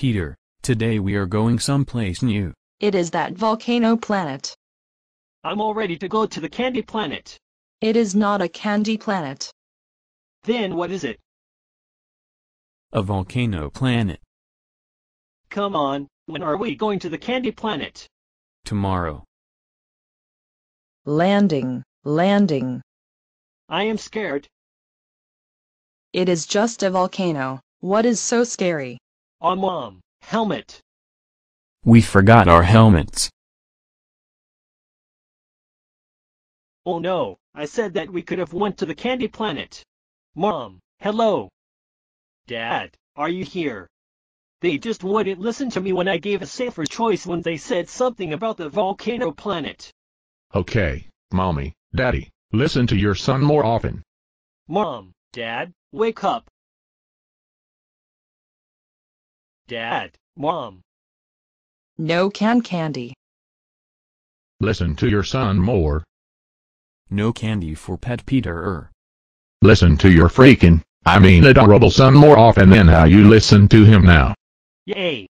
Peter, today we are going someplace new. It is that volcano planet. I'm all ready to go to the candy planet. It is not a candy planet. Then what is it? A volcano planet. Come on, when are we going to the candy planet? Tomorrow. Landing, landing. I am scared. It is just a volcano. What is so scary? Oh, Mom, helmet. We forgot our helmets. Oh no, I said that we could have went to the candy planet. Mom, hello. Dad, are you here? They just wouldn't listen to me when I gave a safer choice when they said something about the volcano planet. Okay, Mommy, Daddy, listen to your son more often. Mom, Dad, wake up. Dad, Mom. No candy. Listen to your son more. No candy for pet Peter. Listen to your adorable son more often than how you listen to him now. Yay!